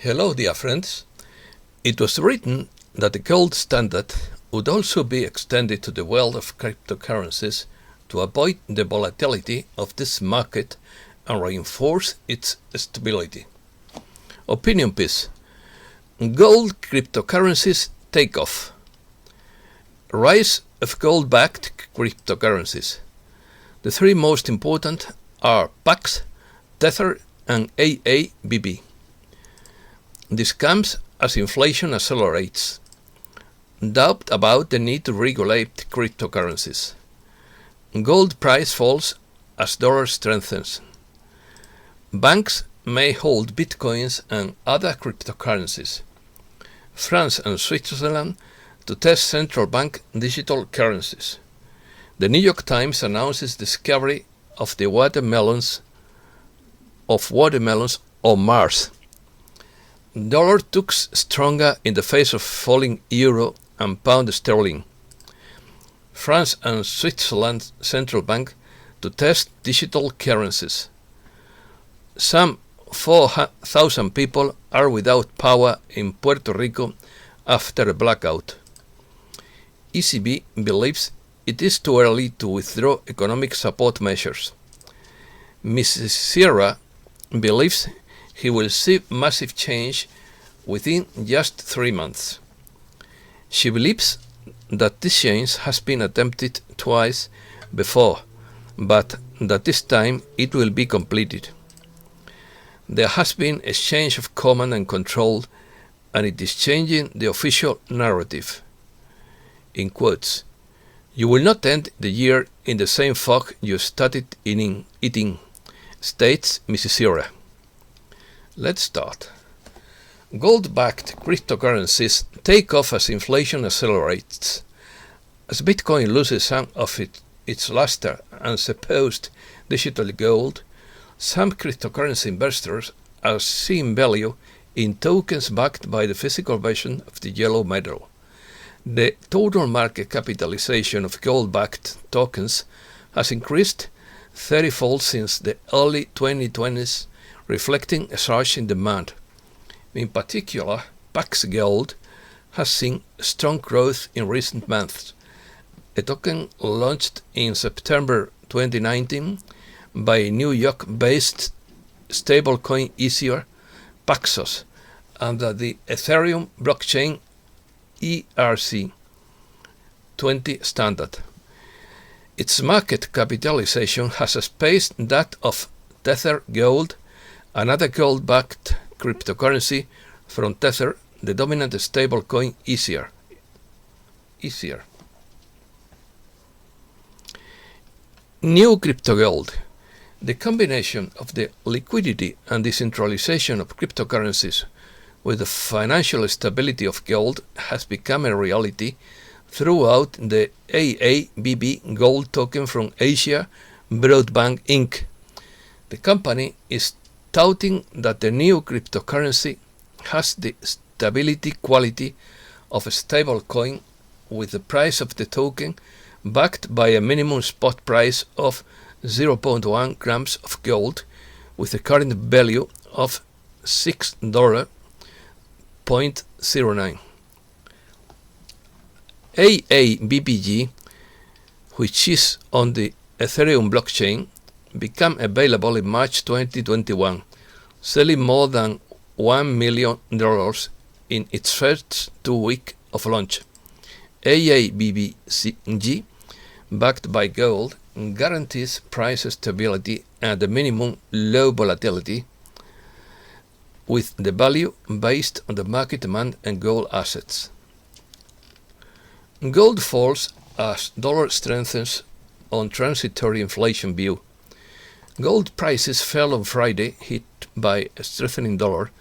Hello, dear friends. It was written that the gold standard would also be extended to the world of cryptocurrencies to avoid the volatility of this market and reinforce its stability. Opinion piece. Gold cryptocurrencies take off. Rise of gold-backed cryptocurrencies. The three most important are PAX, Tether and AABB. This comes as inflation accelerates. Doubt about the need to regulate cryptocurrencies. Gold price falls as dollar strengthens. Banks may hold bitcoins and other cryptocurrencies. France and Switzerland to test central bank digital currencies. The New York Times announces discovery of the watermelons on Mars. Dollar took stronger in the face of falling euro and pound sterling. France and Switzerland central bank to test digital currencies. Some 4,000 people are without power in Puerto Rico after a blackout. ECB believes it is too early to withdraw economic support measures. Mrs. Sierra believes he will see massive change within just 3 months. She believes that this change has been attempted twice before, but that this time it will be completed. There has been a change of command and control, and it is changing the official narrative. In quotes, "You will not end the year in the same fog you started eating," states Mrs. Sierra. Let's start. Gold-backed cryptocurrencies take off as inflation accelerates. As Bitcoin loses some of its luster and supposed digital gold, some cryptocurrency investors are seeing value in tokens backed by the physical version of the yellow metal. The total market capitalization of gold-backed tokens has increased 30-fold since the early 2020s, reflecting a surge in demand. In particular, PAX Gold has seen strong growth in recent months. A token launched in September 2019 by New York-based stablecoin issuer Paxos under the Ethereum blockchain ERC-20 standard. Its market capitalization has spaced that of Tether Gold, another gold-backed cryptocurrency from Tether, the dominant stablecoin issuer. New crypto gold. The combination of the liquidity and decentralization of cryptocurrencies with the financial stability of gold has become a reality throughout the AABB gold token from Asia Broadband Inc. The company is touting that the new cryptocurrency has the stability quality of a stable coin, with the price of the token backed by a minimum spot price of 0.1 grams of gold, with a current value of $6.09. AABBG, which is on the Ethereum blockchain, became available in March 2021, selling more than $1 million in its first 2 weeks of launch. AABBG, backed by gold, guarantees price stability and a minimum low volatility, with the value based on the market demand and gold assets. Gold falls as dollar strengthens on transitory inflation view. Gold prices fell on Friday, hit by a strengthening dollar,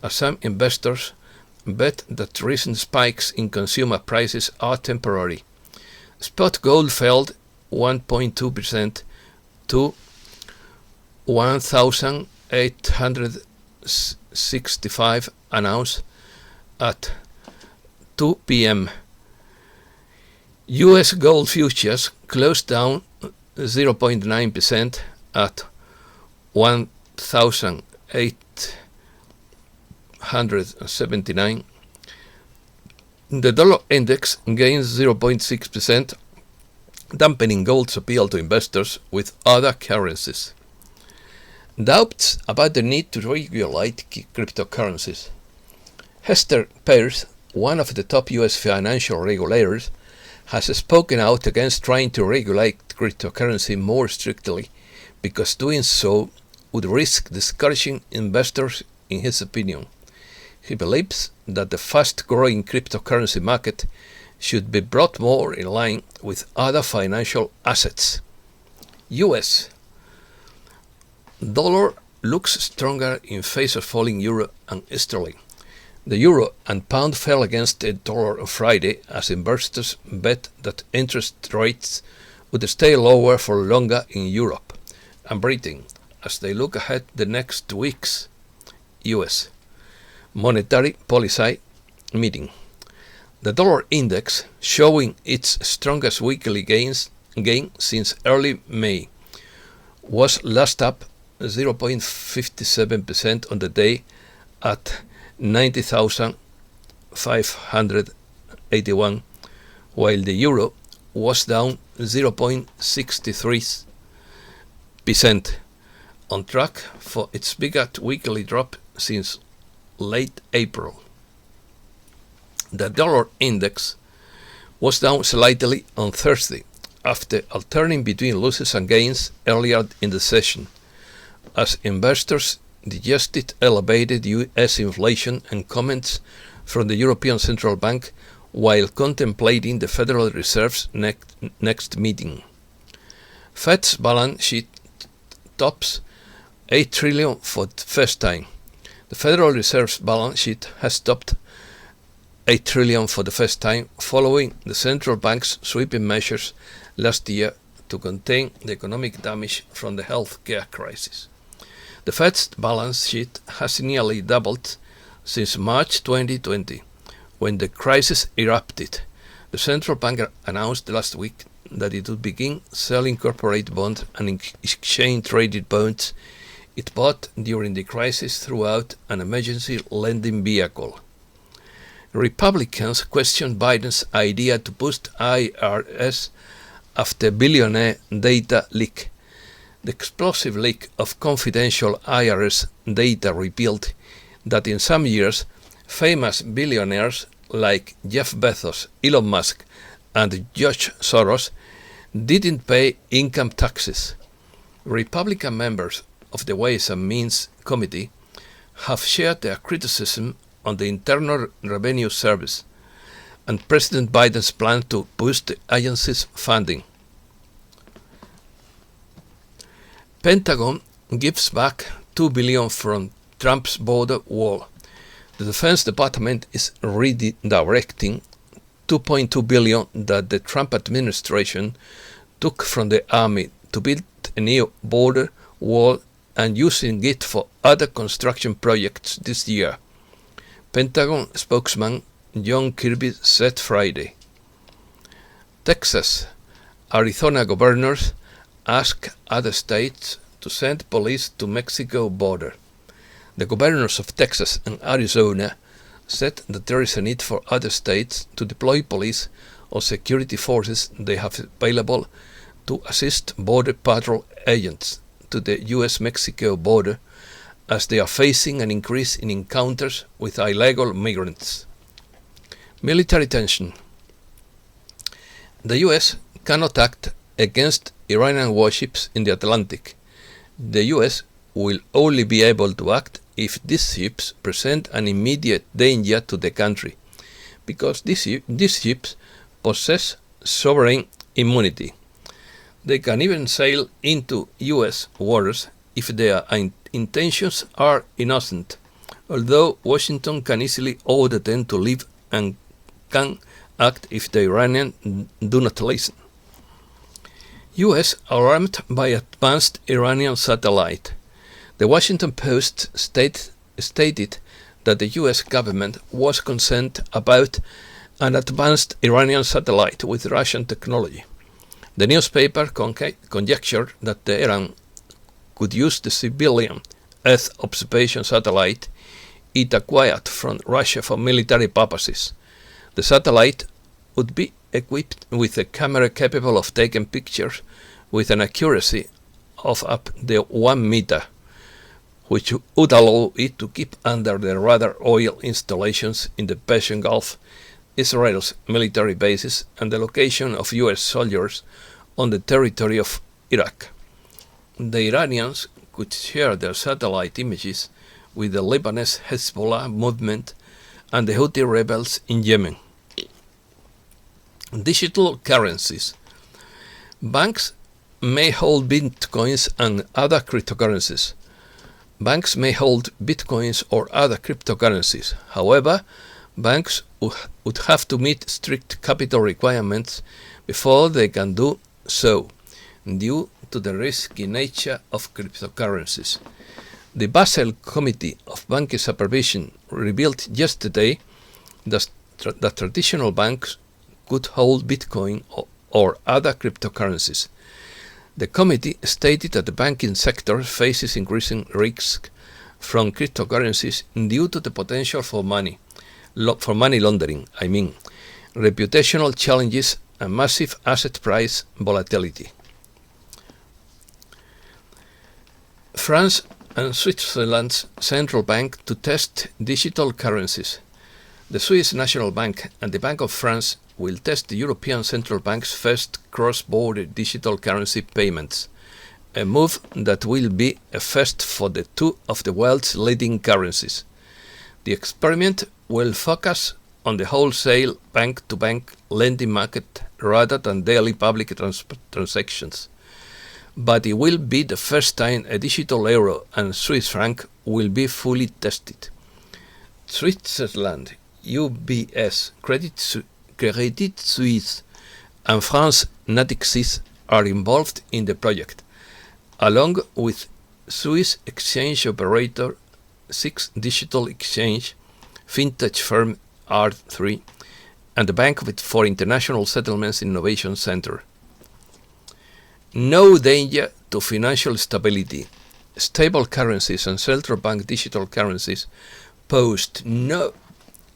as some investors bet that recent spikes in consumer prices are temporary. Spot gold fell 1.2% to $1,865 an ounce at 2 p.m. US gold futures closed down 0.9% at $1,800 579. The dollar index gains 0.6%, dampening gold's appeal to investors with other currencies. Doubts about the need to regulate cryptocurrencies. Hester Peirce, one of the top US financial regulators, has spoken out against trying to regulate cryptocurrency more strictly because doing so would risk discouraging investors, in his opinion. He believes that the fast-growing cryptocurrency market should be brought more in line with other financial assets. US. Dollar looks stronger in face of falling euro and sterling. The euro and pound fell against the dollar on Friday as investors bet that interest rates would stay lower for longer in Europe and Britain as they look ahead the next weeks. US. Monetary policy meeting. The dollar index, showing its strongest weekly gain since early May, was last up 0.57% on the day at 90,581, while the euro was down 0.63%, on track for its biggest weekly drop since late April. The dollar index was down slightly on Thursday after alternating between losses and gains earlier in the session, as investors digested elevated US inflation and comments from the European Central Bank while contemplating the Federal Reserve's next meeting. Fed's balance sheet tops $8 trillion for the first time. The Federal Reserve's balance sheet has topped $8 trillion for the first time following the central bank's sweeping measures last year to contain the economic damage from the healthcare crisis. The Fed's balance sheet has nearly doubled since March 2020, when the crisis erupted. The central bank announced last week that it would begin selling corporate bonds and exchange-traded bonds it bought during the crisis throughout an emergency lending vehicle. Republicans questioned Biden's idea to boost IRS after billionaire data leak. The explosive leak of confidential IRS data revealed that in some years, famous billionaires like Jeff Bezos, Elon Musk, and George Soros didn't pay income taxes. Republican members of the Ways and Means Committee have shared their criticism on the Internal Revenue Service and President Biden's plan to boost the agency's funding. Pentagon gives back $2 billion from Trump's border wall. The Defense Department is redirecting $2.2 billion that the Trump administration took from the Army to build a new border wall and using it for other construction projects this year, Pentagon spokesman John Kirby said Friday. Texas, Arizona governors ask other states to send police to Mexico border. The governors of Texas and Arizona said that there is a need for other states to deploy police or security forces they have available to assist Border Patrol agents to the U.S.-Mexico border as they are facing an increase in encounters with illegal migrants. Military tension. The U.S. cannot act against Iranian warships in the Atlantic. The U.S. will only be able to act if these ships present an immediate danger to the country, because these ships possess sovereign immunity. They can even sail into U.S. waters if their intentions are innocent, although Washington can easily order them to leave and can act if the Iranians do not listen. U.S. alarmed by advanced Iranian satellite. The Washington Post stated that the U.S. government was concerned about an advanced Iranian satellite with Russian technology. The newspaper conjectured that Iran could use the civilian Earth observation satellite it acquired from Russia for military purposes. The satellite would be equipped with a camera capable of taking pictures with an accuracy of up to 1 meter, which would allow it to keep under the radar oil installations in the Persian Gulf, Israel's military bases, and the location of US soldiers on the territory of Iraq. The Iranians could share their satellite images with the Lebanese Hezbollah movement and the Houthi rebels in Yemen. Digital currencies. Banks may hold bitcoins and other cryptocurrencies. Banks may hold bitcoins or other cryptocurrencies. However, banks would have to meet strict capital requirements before they can do so, due to the risky nature of cryptocurrencies. The Basel Committee of Banking Supervision revealed yesterday that traditional banks could hold Bitcoin or other cryptocurrencies. The committee stated that the banking sector faces increasing risk from cryptocurrencies due to the potential for money laundering, reputational challenges and massive asset price volatility. France and Switzerland's central bank to test digital currencies. The Swiss National Bank and the Bank of France will test the European Central Bank's first cross-border digital currency payments, a move that will be a first for the two of the world's leading currencies. The experiment will focus on the wholesale bank-to-bank lending market rather than daily public transactions, but it will be the first time a digital euro and Swiss franc will be fully tested. Switzerland, UBS, Credit Suisse, and France Natixis are involved in the project, along with Swiss exchange operator SIX Digital Exchange, fintech firm R3, and the Bank for International Settlements Innovation Center. No danger to financial stability. Stable currencies and central bank digital currencies pose no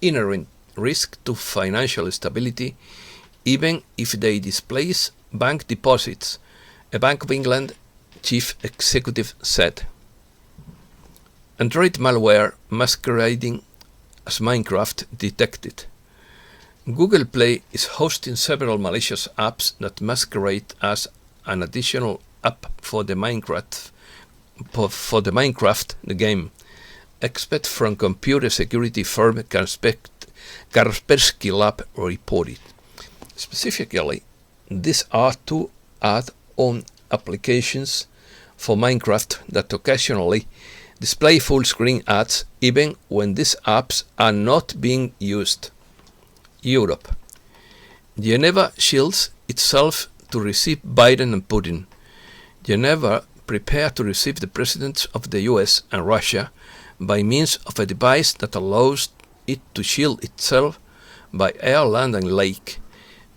inherent risk to financial stability, even if they displace bank deposits, a Bank of England chief executive said. Android malware masquerading as Minecraft detected. Google Play is hosting several malicious apps that masquerade as an additional app for the Minecraft the game. Experts from computer security firm Kaspersky Lab reported. Specifically, these are two add-on applications for Minecraft that occasionally display full-screen ads even when these apps are not being used. Europe. Geneva shields itself to receive Biden and Putin. Geneva prepared to receive the presidents of the US and Russia by means of a device that allows it to shield itself by air, land, and lake.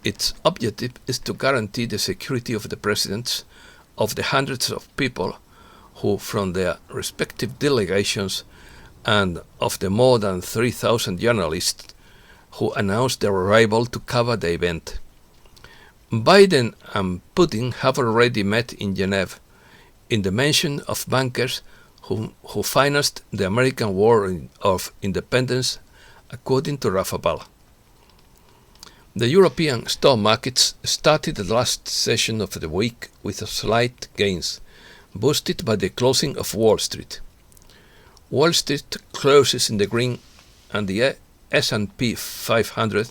Its objective is to guarantee the security of the presidents of the hundreds of people who, from their respective delegations, and of the more than 3,000 journalists who announced their arrival to cover the event. Biden and Putin have already met in Geneva, in the mention of bankers who financed the American War of Independence, according to Rafa Bal. The European stock markets started the last session of the week with slight gains, boosted by the closing of Wall Street. Wall Street closes in the green and the S&P 500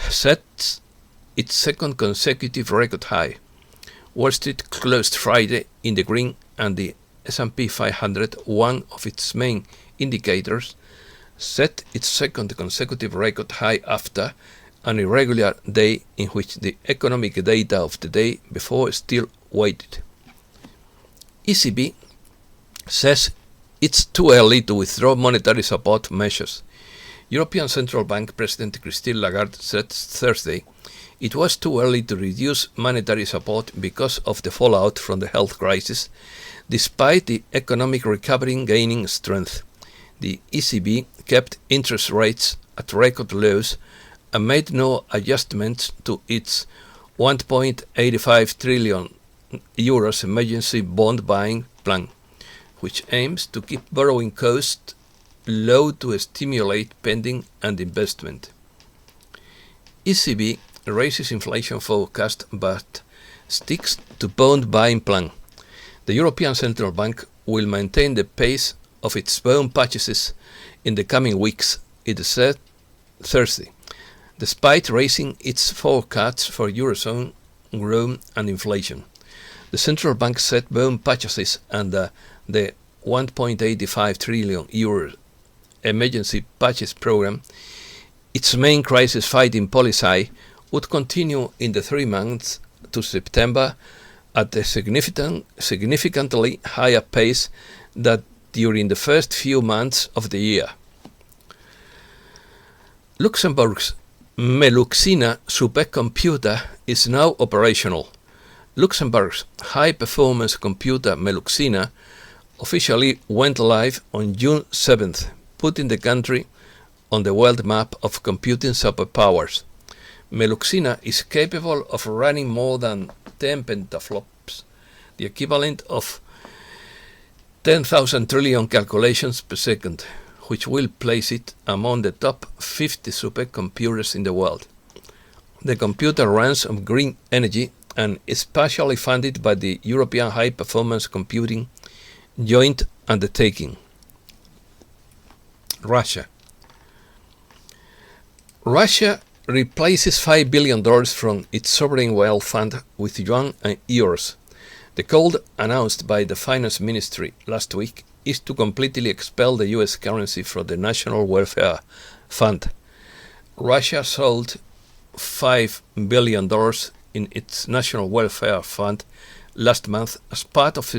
sets its second consecutive record high. Wall Street closed Friday in the green and the S&P 500, one of its main indicators, set its second consecutive record high after an irregular day in which the economic data of the day before still waited. ECB says it's too early to withdraw monetary support measures. European Central Bank President Christine Lagarde said Thursday it was too early to reduce monetary support because of the fallout from the health crisis, despite the economic recovery gaining strength. the ECB kept interest rates at record lows and made no adjustments to its 1.85 trillion euros emergency bond buying plan, which aims to keep borrowing costs low to stimulate spending and investment. ECB raises inflation forecast but sticks to bond buying plan. The European Central Bank will maintain the pace of its bond purchases in the coming weeks, it said Thursday, despite raising its forecasts for Eurozone growth and inflation. The central bank set bond purchases under the 1.85 trillion euro emergency purchase program. Its main crisis-fighting policy would continue in the 3 months to September at a significantly higher pace than during the first few months of the year. Luxembourg's Meluxina supercomputer is now operational. Luxembourg's high-performance computer Meluxina officially went live on June 7th, putting the country on the world map of computing superpowers. Meluxina is capable of running more than 10 petaflops, the equivalent of 10,000 trillion calculations per second, which will place it among the top 50 supercomputers in the world. The computer runs on green energy and is partially funded by the European High Performance Computing Joint Undertaking. Russia replaces $5 billion from its sovereign wealth fund with yuan and euros. The call announced by the finance ministry last week is to completely expel the US currency from the National Welfare Fund. Russia sold $5 billion in its National Welfare Fund last month as part of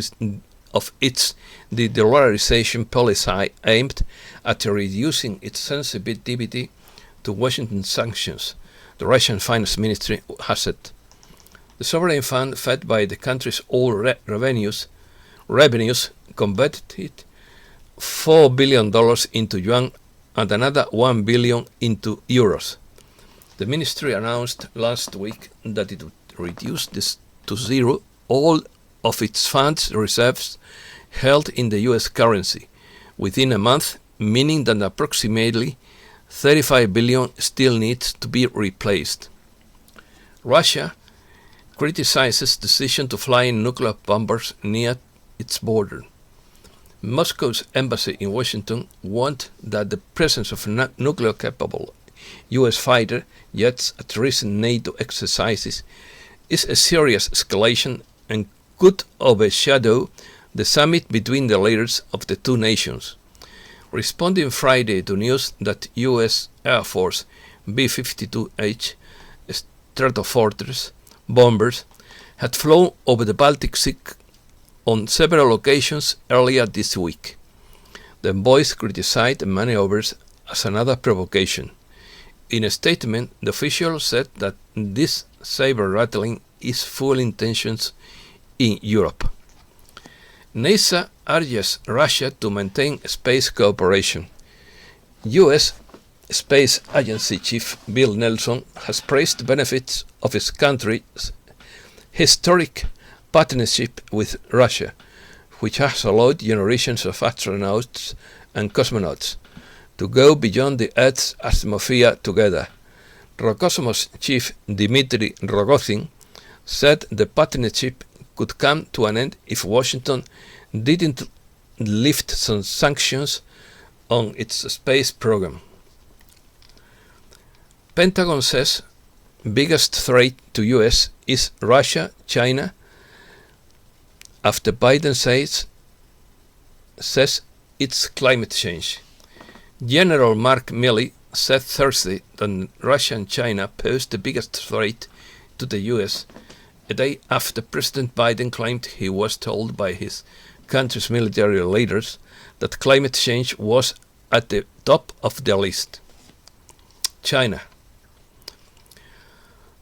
its de-dollarization policy aimed at reducing its sensitivity to Washington sanctions, the Russian finance ministry has said. The sovereign fund, fed by the country's oil revenues, converted $4 billion into yuan and another $1 billion into euros. The ministry announced last week that it would reduce this to zero all of its funds reserves held in the US currency within a month, meaning that approximately $35 billion still needs to be replaced. Russia criticizes decision to fly in nuclear bombers near its border. Moscow's embassy in Washington warned that the presence of nuclear-capable US fighter jets at recent NATO exercises is a serious escalation and could overshadow the summit between the leaders of the two nations. Responding Friday to news that US Air Force B-52H Stratofortress bombers had flown over the Baltic Sea on several occasions earlier this week. The envoys criticized the maneuvers as another provocation. In a statement, the official said that this saber-rattling is fueling tensions in Europe. NASA urges Russia to maintain space cooperation. U.S. Space Agency Chief Bill Nelson has praised the benefits of his country's historic partnership with Russia, which has allowed generations of astronauts and cosmonauts to go beyond the Earth's atmosphere together. Roscosmos Chief Dmitry Rogozin said the partnership could come to an end if Washington didn't lift some sanctions on its space program. Pentagon says biggest threat to US is Russia, China, after Biden says it's climate change. General Mark Milley said Thursday that Russia and China pose the biggest threat to the US, a day after President Biden claimed he was told by his country's military leaders that climate change was at the top of their list. China.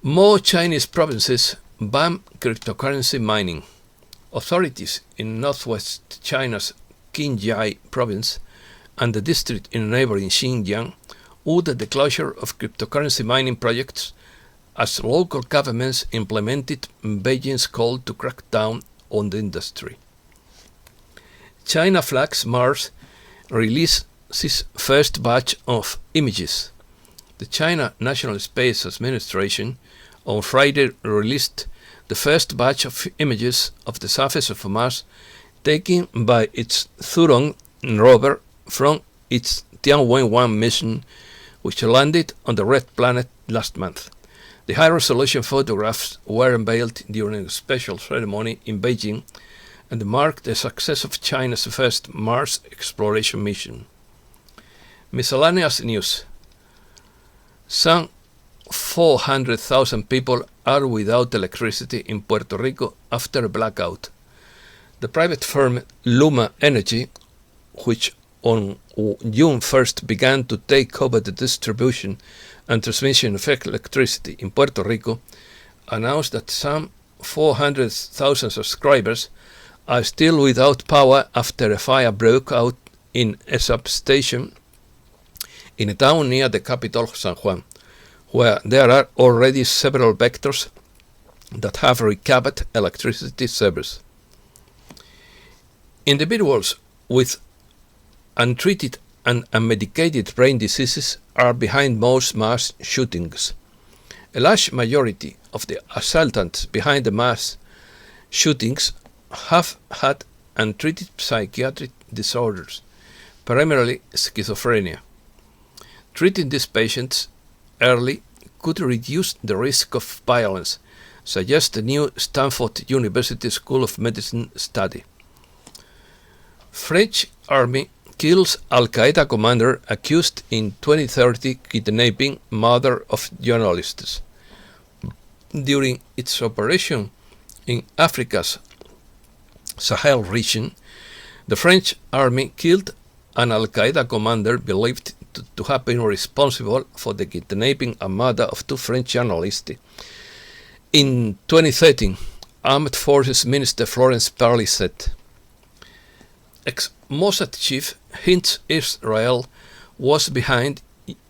More Chinese provinces ban cryptocurrency mining. Authorities in northwest China's Qinghai province and the district in neighboring Xinjiang ordered the closure of cryptocurrency mining projects as local governments implemented Beijing's call to crack down on the industry. China flags Mars releases first batch of images. The China National Space Administration on Friday released the first batch of images of the surface of Mars taken by its Zhurong rover from its Tianwen-1 mission, which landed on the red planet last month. The high-resolution photographs were unveiled during a special ceremony in Beijing and marked the success of China's first Mars exploration mission. Miscellaneous news. Some 400,000 people are without electricity in Puerto Rico after a blackout. The private firm Luma Energy, which on June 1st began to take over the distribution and transmission of electricity in Puerto Rico, announced that some 400,000 subscribers are still without power after a fire broke out in a substation in a town near the capital, San Juan, where there are already several vectors that have recovered electricity service. Individuals with untreated and unmedicated brain diseases are behind most mass shootings. A large majority of the assailants behind the mass shootings have had untreated psychiatric disorders, primarily schizophrenia. Treating these patients early could reduce the risk of violence, suggests the new Stanford University School of Medicine study. French army kills Al-Qaeda commander accused in 2030 kidnapping mother of journalists. During its operation in Africa's Sahel region, the French army killed an Al-Qaeda commander believed to have been responsible for the kidnapping and murder of two French journalists. In 2013, Armed Forces Minister Florence Parly said, Ex-Mossad chief hints Israel was behind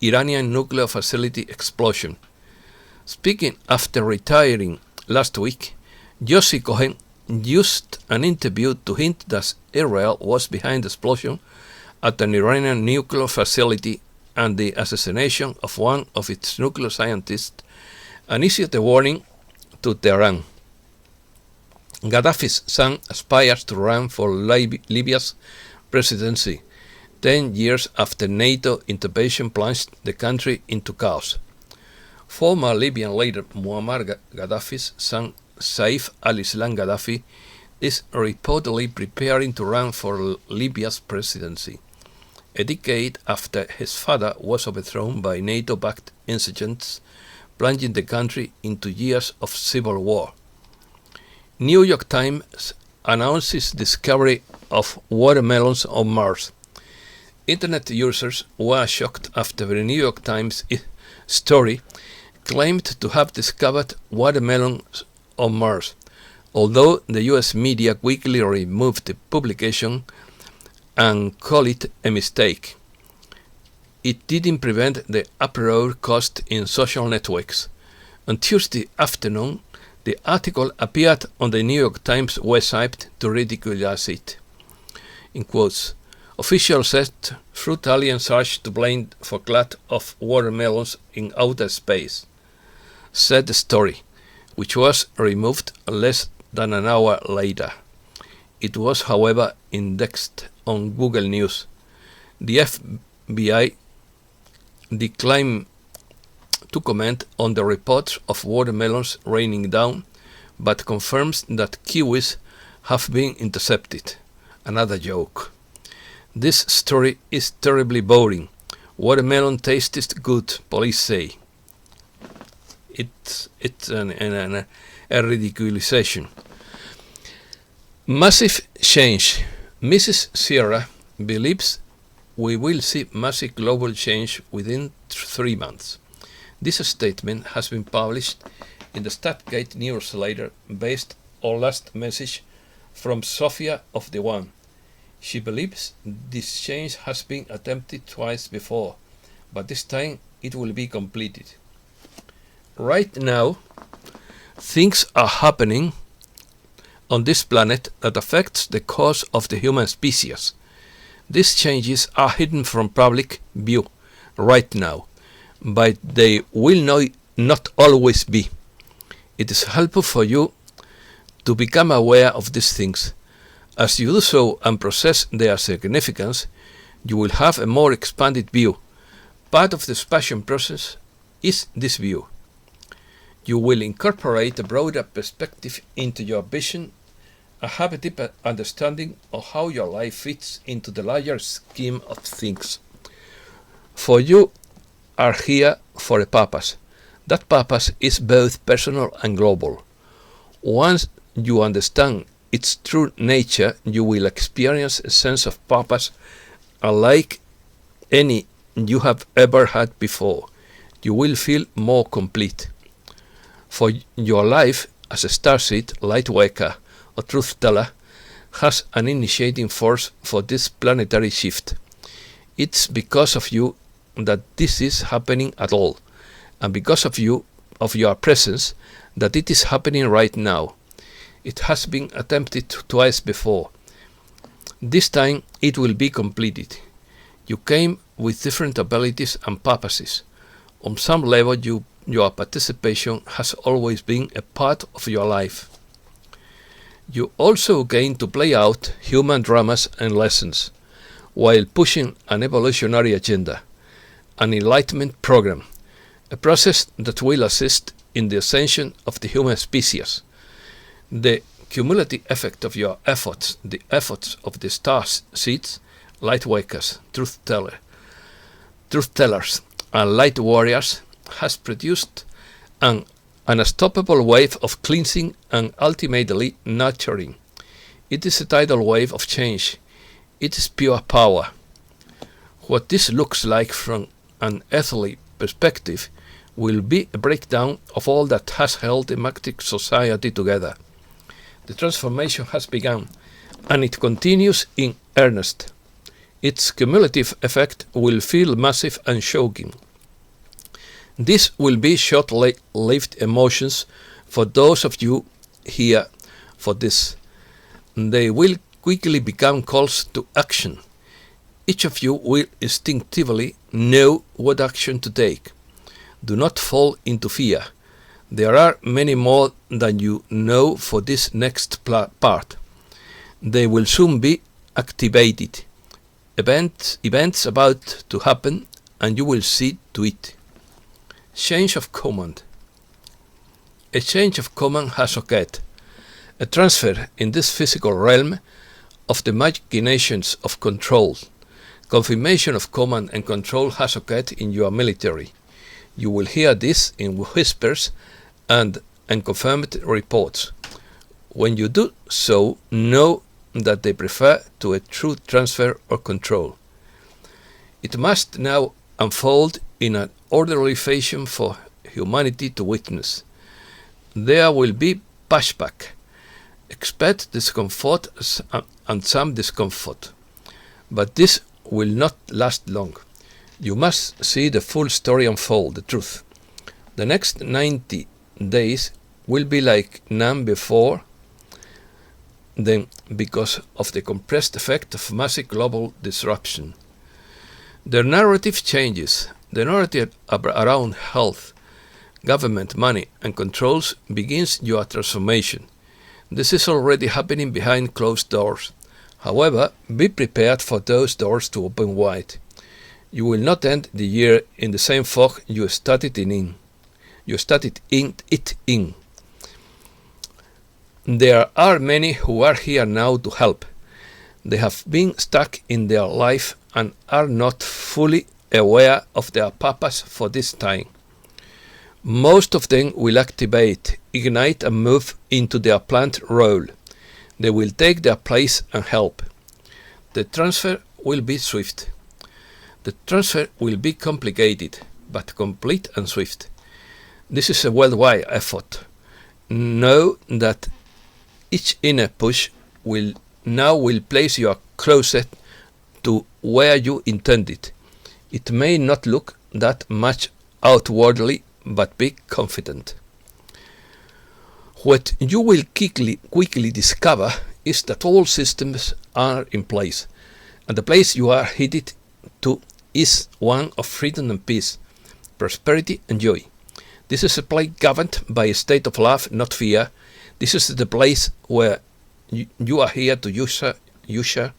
Iranian nuclear facility explosion. Speaking after retiring last week, Yossi Cohen used an interview to hint that Israel was behind the explosion at an Iranian nuclear facility and the assassination of one of its nuclear scientists, and issued a warning to Tehran. Gaddafi's son aspires to run for Libya's presidency, 10 years after NATO intervention plunged the country into chaos. Former Libyan leader Muammar Gaddafi's son Saif al-Islam Gaddafi is reportedly preparing to run for Libya's presidency, a decade after his father was overthrown by NATO-backed insurgents, plunging the country into years of civil war. New York Times announces discovery of watermelons on Mars. Internet users were shocked after the New York Times story claimed to have discovered watermelons on Mars, although the US media quickly removed the publication and called it a mistake. It didn't prevent the uproar caused in social networks. On Tuesday afternoon, the article appeared on the New York Times website to ridiculous it. In quotes, officials said fruit aliens searched to blame for glut of watermelons in outer space, said the story, which was removed less than an hour later. It was, however, indexed on Google News. The FBI declined to comment on the reports of watermelons raining down, but confirms that kiwis have been intercepted. Another joke. This story is terribly boring. Watermelon tastes good, police say. It's a ridiculization. Massive change. Mrs. Sierra believes we will see massive global change within 3 months. This statement has been published in the Statgate newsletter based on last message from Sophia of the One, She believes this change has been attempted twice before, but this time it will be completed. Right now, things are happening on this planet that affects the course of the human species. These changes are hidden from public view right now, but they will not always be. It is helpful for you to become aware of these things. As you do so and process their significance, you will have a more expanded view. Part of the expansion process is this view. You will incorporate a broader perspective into your vision and have a deeper understanding of how your life fits into the larger scheme of things. For you are here for a purpose. That purpose is both personal and global. Once you understand its true nature, you will experience a sense of purpose unlike any you have ever had before. You will feel more complete. For your life as a starseed, lightworker, or truth teller has an initiating force for this planetary shift. It's because of you that this is happening at all, and because of your presence, that it is happening right now. It has been attempted twice before. This time it will be completed. You came with different abilities and purposes. On some level, your participation has always been a part of your life. You also gain to play out human dramas and lessons, while pushing an evolutionary agenda, an enlightenment program, a process that will assist in the ascension of the human species. The cumulative effect of your efforts, the efforts of the star seeds, lightworkers, truth tellers, and light warriors has produced an unstoppable wave of cleansing and ultimately nurturing. It is a tidal wave of change. It is pure power. What this looks like from an earthly perspective will be a breakdown of all that has held the magnetic society together. The transformation has begun, and it continues in earnest. Its cumulative effect will feel massive and shocking. This will be short-lived emotions for those of you here for this. They will quickly become calls to action. Each of you will instinctively know what action to take. Do not fall into fear. There are many more than you know for this next part. They will soon be activated. Events about to happen, and you will see to it. Change of command. A change of command has occurred. A transfer in this physical realm of the machinations of control. Confirmation of command and control has occurred in your military. You will hear this in whispers and unconfirmed reports. When you do so, know that they prefer to a true transfer or control. It must now unfold in an orderly fashion for humanity to witness. There will be pushback. Expect discomfort and some discomfort. But this will not last long. You must see the full story unfold, the truth. The next 90 days will be like none before then because of the compressed effect of massive global disruption. The narrative changes. The narrative around health, government, money, and controls begins your transformation. This is already happening behind closed doors. However, be prepared for those doors to open wide. You will not end the year in the same fog you started in. There are many who are here now to help. They have been stuck in their life and are not fully aware of their purpose for this time. Most of them will activate, ignite, and move into their planned role. They will take their place and help. The transfer will be swift. The transfer will be complicated, but complete and swift. This is a worldwide effort. Know that each inner push will place your closer to where you intended. It may not look that much outwardly, but be confident. What you will quickly discover is that all systems are in place, and the place you are headed to is one of freedom and peace, prosperity and joy. This is a place governed by a state of love, not fear. This is the place where you are here to usher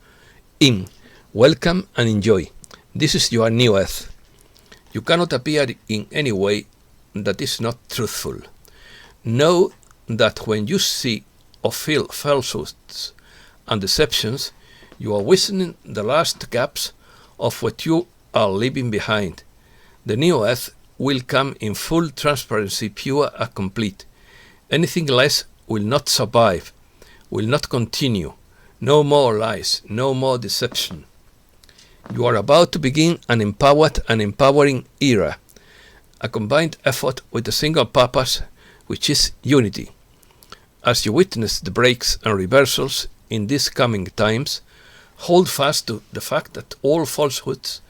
in. Welcome and enjoy. This is your new earth. You cannot appear in any way that is not truthful. Know that when you see or feel falsehoods and deceptions, you are witnessing the last gaps of what you are leaving behind. The new earth will come in full transparency, pure and complete. Anything less will not survive, will not continue. No more lies, no more deception. You are about to begin an empowered and empowering era, a combined effort with a single purpose, which is unity. As you witness the breaks and reversals in these coming times, hold fast to the fact that all falsehoods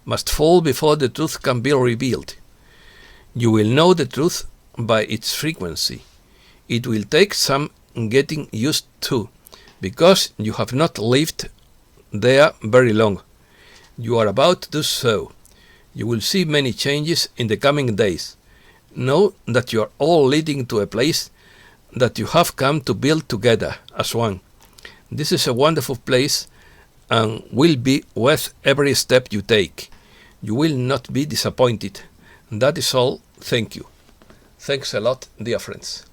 must fall before the truth can be revealed. You will know the truth by its frequency. It will take some getting used to, because you have not lived there very long. You are about to do so. You will see many changes in the coming days. Know that you are all leading to a place that you have come to build together as one. This is a wonderful place and will be worth every step you take. You will not be disappointed. That is all. Thank you. Thanks a lot, dear friends.